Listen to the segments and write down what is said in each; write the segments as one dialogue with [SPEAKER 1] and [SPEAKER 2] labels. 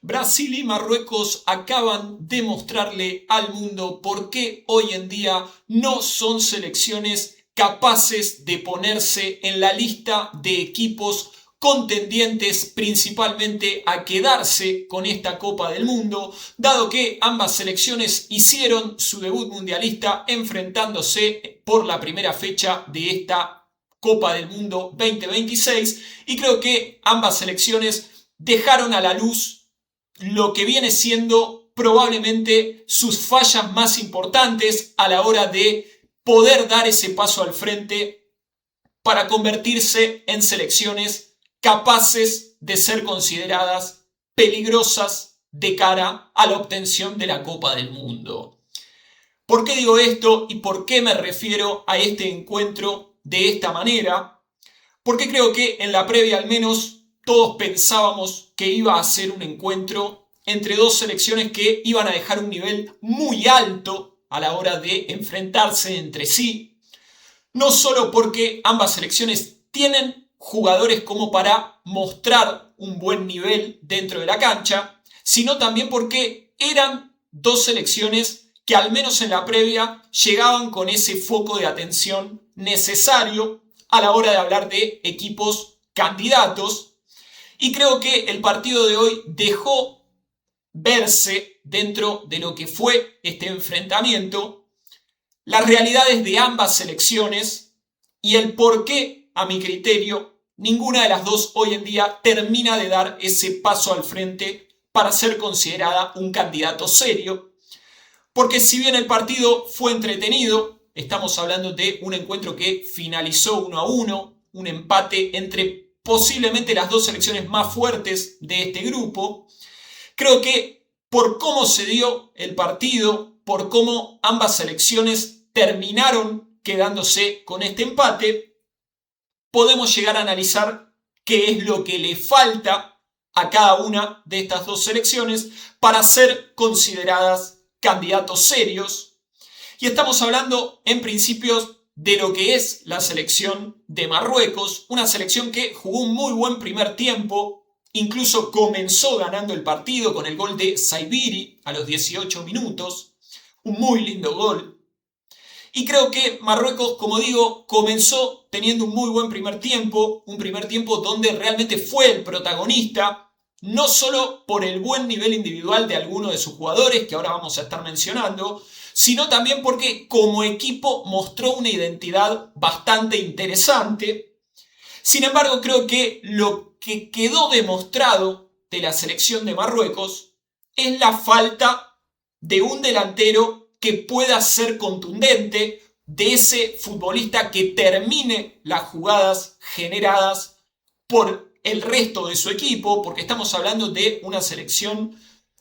[SPEAKER 1] Brasil y Marruecos acaban de mostrarle al mundo por qué hoy en día no son selecciones capaces de ponerse en la lista de equipos contendientes principalmente a quedarse con esta Copa del Mundo, dado que ambas selecciones hicieron su debut mundialista enfrentándose por la primera fecha de esta Copa del Mundo 2026, y creo que ambas selecciones dejaron a la luz lo que viene siendo probablemente sus fallas más importantes a la hora de poder dar ese paso al frente para convertirse en selecciones capaces de ser consideradas peligrosas de cara a la obtención de la Copa del Mundo. ¿Por qué digo esto y por qué me refiero a este encuentro de esta manera? Porque creo que en la previa al menos todos pensábamos que iba a ser un encuentro entre dos selecciones que iban a dejar un nivel muy alto a la hora de enfrentarse entre sí. No solo porque ambas selecciones tienen jugadores como para mostrar un buen nivel dentro de la cancha, sino también porque eran dos selecciones que al menos en la previa llegaban con ese foco de atención necesario a la hora de hablar de equipos candidatos. Y creo que el partido de hoy dejó verse dentro de lo que fue este enfrentamiento las realidades de ambas selecciones y el por qué, a mi criterio, ninguna de las dos hoy en día termina de dar ese paso al frente para ser considerada un candidato serio. Porque si bien el partido fue entretenido, estamos hablando de un encuentro que finalizó 1-1, un empate entre posiblemente las dos selecciones más fuertes de este grupo. Creo que por cómo se dio el partido, por cómo ambas selecciones terminaron quedándose con este empate, podemos llegar a analizar qué es lo que le falta a cada una de estas dos selecciones para ser consideradas candidatos serios. Y estamos hablando en principio de lo que es la selección de Marruecos, una selección que jugó un muy buen primer tiempo, incluso comenzó ganando el partido con el gol de Saibiri a los 18 minutos, un muy lindo gol. Y creo que Marruecos, como digo, comenzó teniendo un muy buen primer tiempo, un primer tiempo donde realmente fue el protagonista, no solo por el buen nivel individual de algunos de sus jugadores, que ahora vamos a estar mencionando, sino también porque como equipo mostró una identidad bastante interesante. Sin embargo, creo que lo que quedó demostrado de la selección de Marruecos es la falta de un delantero que pueda ser contundente, de ese futbolista que termine las jugadas generadas por el resto de su equipo, porque estamos hablando de una selección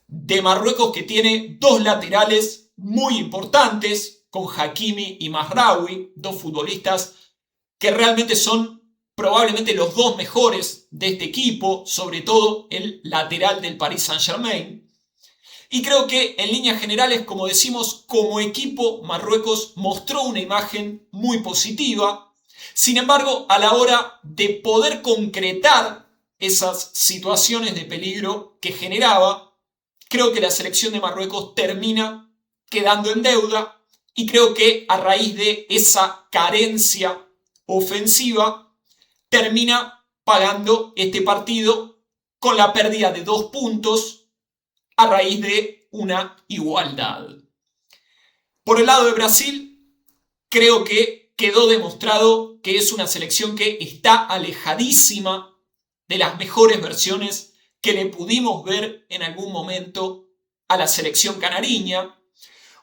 [SPEAKER 1] de Marruecos que tiene dos laterales muy importantes, con Hakimi y Mazraoui, dos futbolistas que realmente son probablemente los dos mejores de este equipo, sobre todo el lateral del Paris Saint-Germain. Y creo que en líneas generales, como decimos, como equipo Marruecos mostró una imagen muy positiva. Sin embargo, a la hora de poder concretar esas situaciones de peligro que generaba, creo que la selección de Marruecos termina quedando en deuda, y creo que a raíz de esa carencia ofensiva termina pagando este partido con la pérdida de 2 puntos a raíz de una igualdad. Por el lado de Brasil, creo que quedó demostrado que es una selección que está alejadísima de las mejores versiones que le pudimos ver en algún momento a la selección canariña,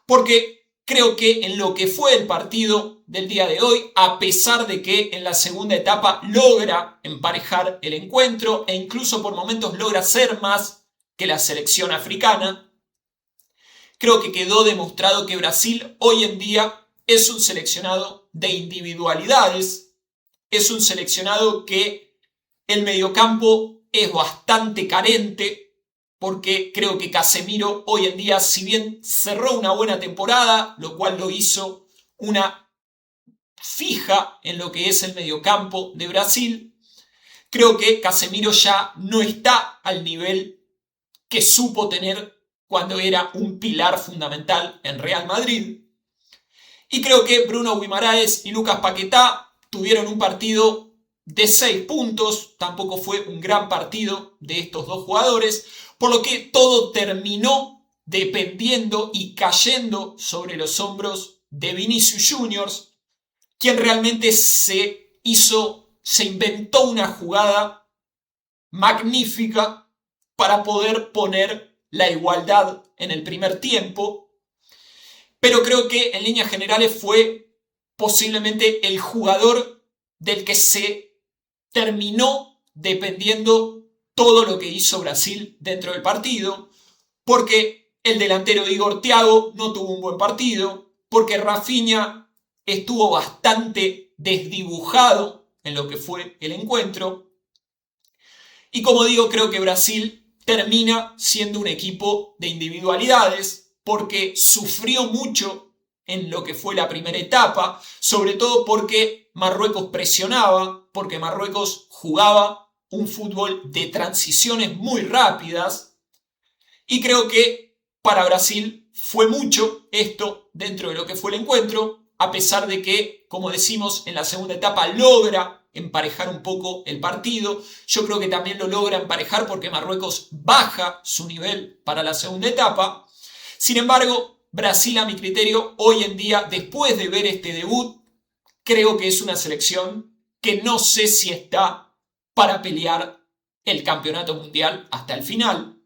[SPEAKER 1] porque creo que en lo que fue el partido del día de hoy, a pesar de que en la segunda etapa logra emparejar el encuentro e incluso por momentos logra ser más que la selección africana, creo que quedó demostrado que Brasil hoy en día es un seleccionado de individualidades, es un seleccionado que el mediocampo es bastante carente, porque creo que Casemiro hoy en día, si bien cerró una buena temporada, lo cual lo hizo una fija en lo que es el mediocampo de Brasil, creo que Casemiro ya no está al nivel que supo tener cuando era un pilar fundamental en Real Madrid. Y creo que Bruno Guimaraes y Lucas Paquetá tuvieron un partido de 6 puntos, tampoco fue un gran partido de estos dos jugadores, por lo que todo terminó dependiendo y cayendo sobre los hombros de Vinicius Junior, quien realmente se inventó una jugada magnífica para poder poner la igualdad en el primer tiempo, pero creo que en líneas generales fue posiblemente el jugador del que se terminó dependiendo todo lo que hizo Brasil dentro del partido, porque el delantero Igor Thiago no tuvo un buen partido, porque Rafinha estuvo bastante desdibujado en lo que fue el encuentro, y como digo, creo que Brasil termina siendo un equipo de individualidades, porque sufrió mucho en lo que fue la primera etapa, sobre todo porque Marruecos presionaba, porque Marruecos jugaba un fútbol de transiciones muy rápidas, y creo que para Brasil fue mucho esto dentro de lo que fue el encuentro, a pesar de que, como decimos, en la segunda etapa logra emparejar un poco el partido. Yo creo que también lo logra emparejar porque Marruecos baja su nivel para la segunda etapa. Sin embargo, Brasil, a mi criterio, hoy en día, después de ver este debut, creo que es una selección que no sé si está para pelear el campeonato mundial hasta el final,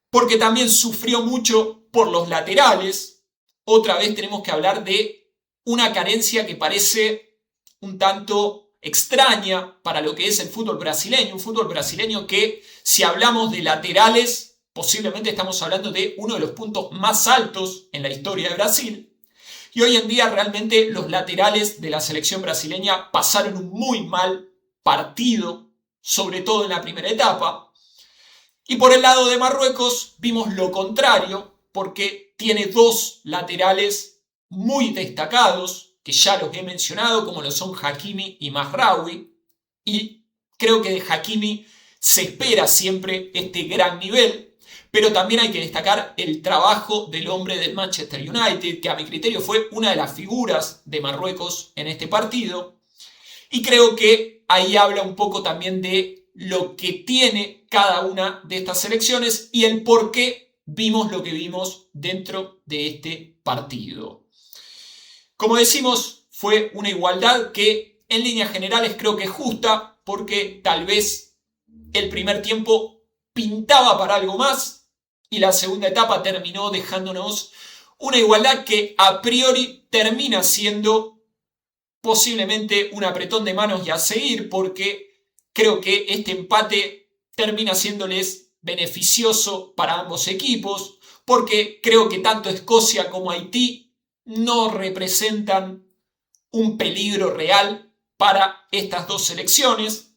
[SPEAKER 1] porque también sufrió mucho por los laterales. Otra vez tenemos que hablar de una carencia que parece un tanto extraña para lo que es el fútbol brasileño, un fútbol brasileño que, si hablamos de laterales, posiblemente estamos hablando de uno de los puntos más altos en la historia de Brasil. Y hoy en día realmente los laterales de la selección brasileña pasaron un muy mal partido, sobre todo en la primera etapa. Y por el lado de Marruecos vimos lo contrario, porque tiene dos laterales muy destacados, que ya los he mencionado, como lo son Hakimi y Mazraoui. Y creo que de Hakimi se espera siempre este gran nivel, pero también hay que destacar el trabajo del hombre del Manchester United, que a mi criterio fue una de las figuras de Marruecos en este partido. Y creo que ahí habla un poco también de lo que tiene cada una de estas selecciones y el por qué vimos lo que vimos dentro de este partido. Como decimos, fue una igualdad que en líneas generales creo que es justa, porque tal vez el primer tiempo pintaba para algo más y la segunda etapa terminó dejándonos una igualdad que a priori termina siendo posiblemente un apretón de manos y a seguir, porque creo que este empate termina siéndoles beneficioso para ambos equipos, porque creo que tanto Escocia como Haití no representan un peligro real para estas dos selecciones.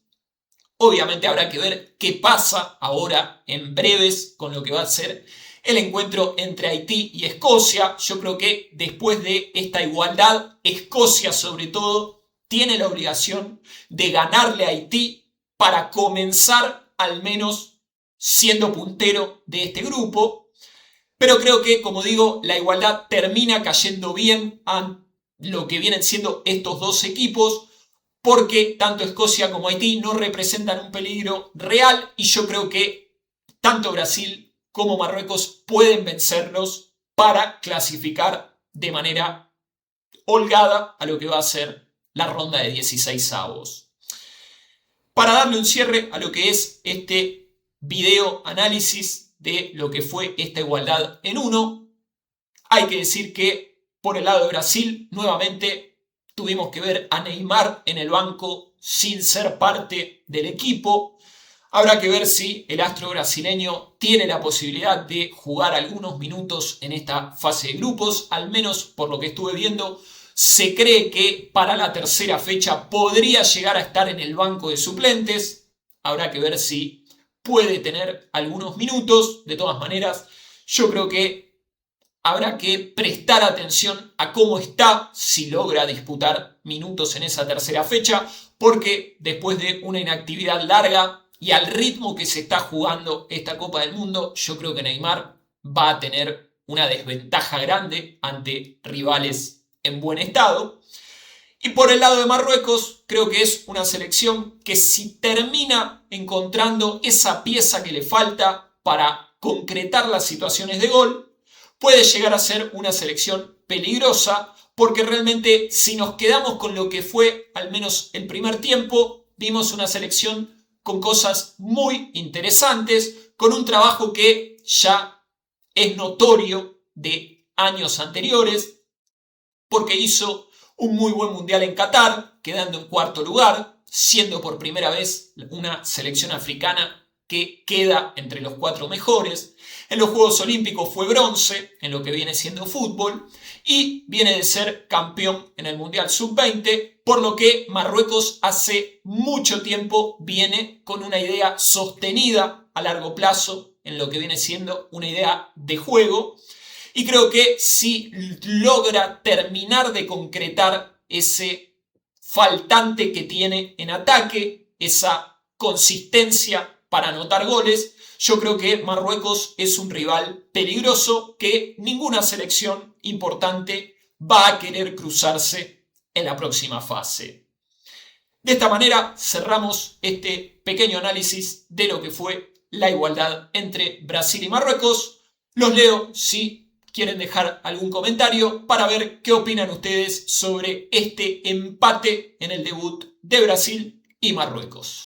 [SPEAKER 1] Obviamente habrá que ver qué pasa ahora en breves con lo que va a ser el encuentro entre Haití y Escocia. Yo creo que después de esta igualdad, Escocia sobre todo tiene la obligación de ganarle a Haití para comenzar al menos siendo puntero de este grupo. Pero creo que, como digo, la igualdad termina cayendo bien a lo que vienen siendo estos dos equipos, porque tanto Escocia como Haití no representan un peligro real y yo creo que tanto Brasil como Marruecos pueden vencerlos para clasificar de manera holgada a lo que va a ser la ronda de 16avos. Para darle un cierre a lo que es este video análisis de lo que fue esta igualdad en uno, hay que decir que por el lado de Brasil nuevamente tuvimos que ver a Neymar en el banco sin ser parte del equipo. Habrá que ver si el astro brasileño tiene la posibilidad de jugar algunos minutos en esta fase de grupos. Al menos por lo que estuve viendo, se cree que para la tercera fecha podría llegar a estar en el banco de suplentes. Habrá que ver si puede tener algunos minutos. De todas maneras, yo creo que habrá que prestar atención a cómo está, si logra disputar minutos en esa tercera fecha, porque después de una inactividad larga y al ritmo que se está jugando esta Copa del Mundo, yo creo que Neymar va a tener una desventaja grande ante rivales en buen estado. Y por el lado de Marruecos, creo que es una selección que si termina encontrando esa pieza que le falta para concretar las situaciones de gol, puede llegar a ser una selección peligrosa, porque realmente si nos quedamos con lo que fue al menos el primer tiempo, vimos una selección con cosas muy interesantes, con un trabajo que ya es notorio de años anteriores, porque hizo un muy buen mundial en Qatar, quedando en cuarto lugar, siendo por primera vez una selección africana que queda entre los 4 mejores. En los Juegos Olímpicos fue bronce en lo que viene siendo fútbol y viene de ser campeón en el Mundial Sub-20, por lo que Marruecos hace mucho tiempo viene con una idea sostenida a largo plazo en lo que viene siendo una idea de juego. Y creo que si logra terminar de concretar ese faltante que tiene en ataque, esa consistencia para anotar goles, yo creo que Marruecos es un rival peligroso que ninguna selección importante va a querer cruzarse en la próxima fase. De esta manera cerramos este pequeño análisis de lo que fue la igualdad entre Brasil y Marruecos. Los leo si quieren dejar algún comentario para ver qué opinan ustedes sobre este empate en el debut de Brasil y Marruecos.